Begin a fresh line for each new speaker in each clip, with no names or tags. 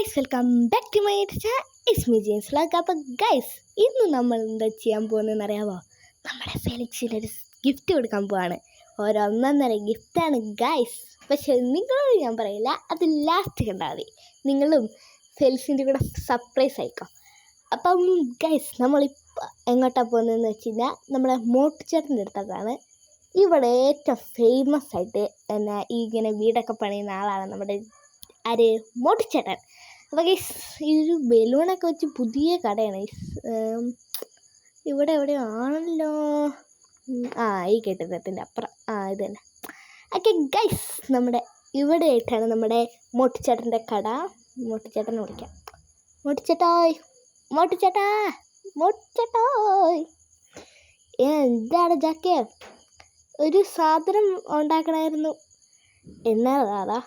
Guys, welcome back to my channel. It's me James vlog. അപ്പോൾ guys, ഇന്ന് നമ്മൾ എന്താ ചെയ്യാൻ പോകുന്നതെന്ന് അറിയാമോ? നമ്മുടെ ഫെലിക്സിനൊരു ഗിഫ്റ്റ് കൊടുക്കാൻ പോവാണ്. ഒന്നൊന്നര ഗിഫ്റ്റാണ് ഗൈസ്. പക്ഷെ നിങ്ങളോട് ഞാൻ പറയില്ല, അത് ലാസ്റ്റ് കണ്ടാൽ മതി. നിങ്ങളും ഫെലിക്സിൻ്റെ കൂടെ സർപ്രൈസ് ആയിക്കോ. അപ്പം ഗൈസ്, നമ്മളിപ്പോൾ എങ്ങോട്ടാണ് പോകുന്നതെന്ന് വെച്ച് കഴിഞ്ഞാൽ നമ്മുടെ മോട്ടുചേട്ടൻ്റെ അടുത്തോട്ടാണ്. ഇവിടെ ഏറ്റവും ഫേമസ് ആയിട്ട് എന്നാ ഇങ്ങനെ വീടൊക്കെ പണിയുന്ന ആളാണ് നമ്മുടെ മോട്ടുചേട്ടൻ. അപ്പോൾ ഗൈസ്, ഈ ഒരു ബലൂണൊക്കെ വെച്ച് പുതിയ കടയാണ് ഇവിടെ എവിടെയാണല്ലോ. ഈ കെട്ടിടത്തിൻ്റെ അപ്പുറം ഇത് തന്നെ. ഓക്കെ ഗൈസ്, നമ്മുടെ ഇവിടെ ആയിട്ടാണ് നമ്മുടെ മോട്ടുചേട്ടൻ്റെ കട. മോട്ടുചേട്ടനെ വിളിക്കാം. മോട്ടുചേട്ടായ്, മോട്ടുചേട്ടായ്, എന്താണ് ജാക്കേ? ഒരു സാധനം ഉണ്ടാക്കണമായിരുന്നു. എന്നാടാ?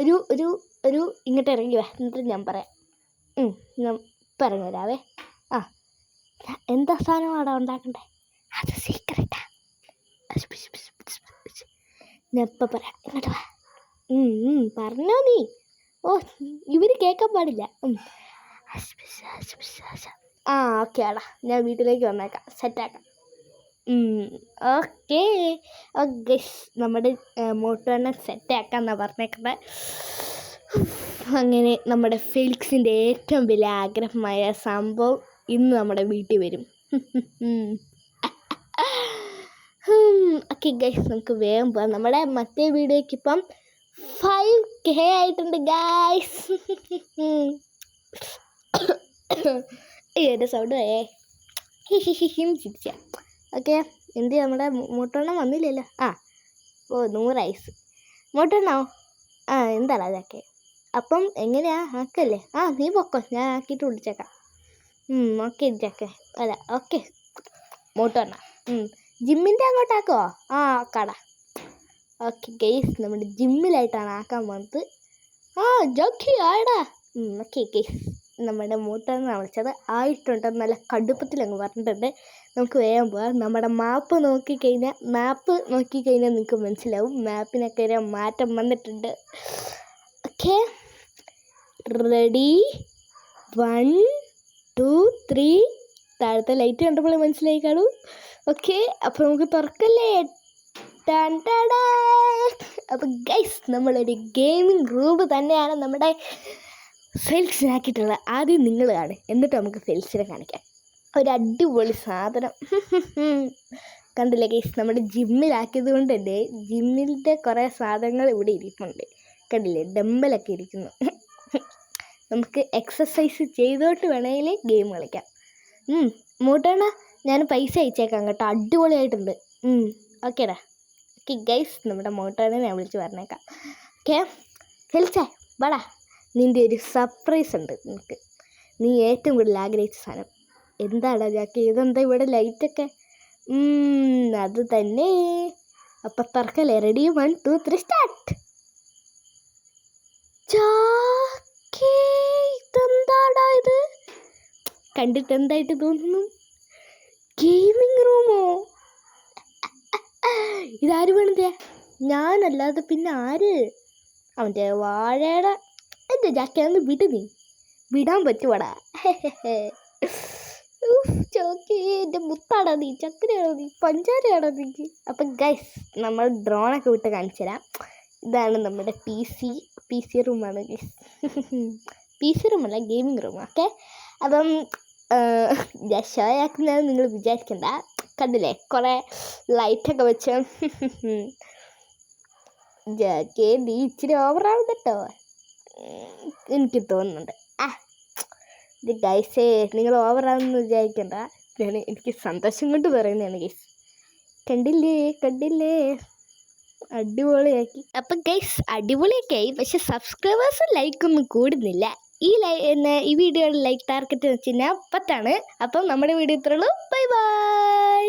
ഒരു ഒരു ഒരു ഇങ്ങോട്ട് ഇറങ്ങി വാ, എന്നിട്ട് ഞാൻ പറയാം. ഞാൻ പറഞ്ഞു തരാവേ. എന്താ സാധനമാണോ ഉണ്ടാക്കണ്ടേ? അത് സീക്രട്ടാ. ഞാൻ ഇപ്പം പറയാം, ഇങ്ങോട്ട് വാ. പറഞ്ഞോ നീ. ഇവർ കേൾക്കാൻ പാടില്ല. ഓക്കെ ആടാ, ഞാൻ വീട്ടിലേക്ക് വന്നേക്കാം, സെറ്റാക്കാം. ഓക്കെ ഗൈസ്, നമ്മുടെ മോട്ടുവെണ്ണ സെറ്റാക്കാന്നാണ് പറഞ്ഞേക്കുന്നത്. അങ്ങനെ നമ്മുടെ ഫെലിക്സിൻ്റെ ഏറ്റവും വലിയ ആഗ്രഹമായ സംഭവം ഇന്ന് നമ്മുടെ വീട്ടിൽ വരും. ഓക്കെ ഗൈസ്, നമുക്ക് വേഗം പോകാം. നമ്മുടെ മറ്റേ വീഡിയോയ്ക്ക് ഇപ്പം 5K ആയിട്ടുണ്ട് ഗൈസ്. എൻ്റെ സൗണ്ട് ചിരിച്ച. ഓക്കെ, എന്ത് നമ്മുടെ മോട്ടുവെണ്ണം വന്നില്ലല്ലോ. 100 ഐസ്. മോട്ടുവെണ്ണോ? എന്താടാ അതൊക്കെ? അപ്പം എങ്ങനെയാ ആക്കല്ലേ? നീ പൊക്കോ, ഞാൻ ആക്കിയിട്ട് വിളിച്ചേക്കാം. ഓക്കെ ജാക്കെ. അല്ല ഓക്കെ മോട്ടുവെണ്ണ ജിമ്മിൻ്റെ അങ്ങോട്ടാക്കോ? ആക്കാടാ. ഓക്കെ ഗൈസ്, നമ്മുടെ ജിമ്മിലായിട്ടാണ് ആക്കാൻ പോകുന്നത്. ജോക്കി ആടാ. ഓക്കെ ഗൈസ്, നമ്മുടെ മോട്ടുവെണ്ണ വിളിച്ചത് ആയിട്ടുണ്ട്. നല്ല കടുപ്പത്തിലങ്ങ് പറഞ്ഞിട്ടുണ്ട്. നമുക്ക് വേഗം പോകാം. നമ്മുടെ മാപ്പ് നോക്കിക്കഴിഞ്ഞാൽ നിങ്ങൾക്ക് മനസ്സിലാവും മാപ്പിനൊക്കെ ഒരു മാറ്റം വന്നിട്ടുണ്ട്. Okay, ready? 1 2 3. താഴത്തെ ലൈറ്റ് കണ്ടപ്പോൾ മനസ്സിലായി കാണും. ഓക്കെ, അപ്പോൾ നമുക്ക് തുറക്കല്ലേ. അപ്പോൾ ഗൈസ്, നമ്മളൊരു ഗെയിമിംഗ് റൂം തന്നെയാണ് നമ്മുടെ ഫെലിക്സിനാക്കിയിട്ടുള്ളത്. ആദ്യം നിങ്ങൾ കാണും, എന്നിട്ട് നമുക്ക് ഫെലിക്സിനെ കാണിക്കാം. ഒരു അടിപൊളി സാധനം കണ്ടില്ലേ ഗൈസ്? നമ്മുടെ ജിമ്മിലാക്കിയത് കൊണ്ട് തന്നെ ജിമ്മിൻ്റെ കുറേ സാധനങ്ങൾ ഇവിടെ ഇരിപ്പുണ്ട്. കണ്ടില്ലേ, ഡമ്പലൊക്കെ ഇരിക്കുന്നു. നമുക്ക് എക്സസൈസ് ചെയ്തോട്ട് വേണമെങ്കിൽ ഗെയിം കളിക്കാം. മോട്ടുവെണ്ണ ഞാൻ പൈസ അയച്ചേക്കാം കേട്ടോ, അടിപൊളിയായിട്ടുണ്ട്. ഓക്കേടാ. ഓക്കെ ഗൈസ്, നമ്മുടെ മോട്ടുവെണ്ണ ഞാൻ വിളിച്ച് പറഞ്ഞേക്കാം. ഓക്കെ ഫെലിക്സേ, വാടാ, നിൻ്റെ ഒരു സർപ്രൈസ് ഉണ്ട് നിനക്ക്. നീ ഏറ്റവും കൂടുതൽ ആഗ്രഹിച്ച സാധനം എന്താടാ ജാക്കി? ഇതെന്താ ഇവിടെ ലൈറ്റൊക്കെ? അത് തന്നെ. അപ്പം തുറക്കല്ലേ. റെഡി? 1 2 3 സ്റ്റാർട്ട്. ഇതെന്താടാ ഇത്? കണ്ടിട്ട് എന്തായിട്ട് തോന്നുന്നു? ഗെയിമിംഗ് റൂമോ? ഇതാര് വേണതേ? ഞാനല്ലാതെ പിന്നെ ആര്? അവൻ്റെ വാഴയുടെ. എൻ്റെ ജാക്കിയാന്ന് വിട്, നീ വിടാൻ പറ്റുവാടാ. ചോക്കി, എൻ്റെ മുത്താണോ നീ? ചക്കരയാണോ നീ? പഞ്ചാരയാണോ നീ? അപ്പം ഗൈസ്, നമ്മൾ ഡ്രോണൊക്കെ വിട്ട് കാണിച്ചു തരാം. ഇതാണ് നമ്മുടെ പി സി റൂമാണ് ഗൈസ്. PC റൂമല്ല, ഗെയിമിംഗ് റൂം. ഓക്കെ, അപ്പം ഞാൻ ഷോ ആക്കുന്നതെന്ന് നിങ്ങൾ വിചാരിക്കണ്ട. കണ്ടില്ലേ, കുറേ ലൈറ്റൊക്കെ വെച്ച്. ജാക്കി, നീ ഇച്ചിരി ഓവറാവും കേട്ടോ, എനിക്ക് തോന്നുന്നുണ്ട്. ഇത് ഗൈസേ, നിങ്ങൾ ഓവറാണെന്ന് വിചാരിക്കണ്ട. എനിക്ക് സന്തോഷം കൊണ്ട് പറയുന്നതാണ് ഗൈസ്. കണ്ടില്ലേ, അടിപൊളിയാക്കി. അപ്പം ഗൈസ്, അടിപൊളിയൊക്കെ ആയി. പക്ഷെ സബ്സ്ക്രൈബേഴ്സ് ലൈക്കൊന്നും കൂടുന്നില്ല. ഈ വീഡിയോയുടെ ലൈക്ക് ടാർഗറ്റ് വെച്ച് കഴിഞ്ഞാൽ 10 ആണ്. അപ്പം നമ്മുടെ വീഡിയോ ഇത്രയുള്ളൂ. Bye by.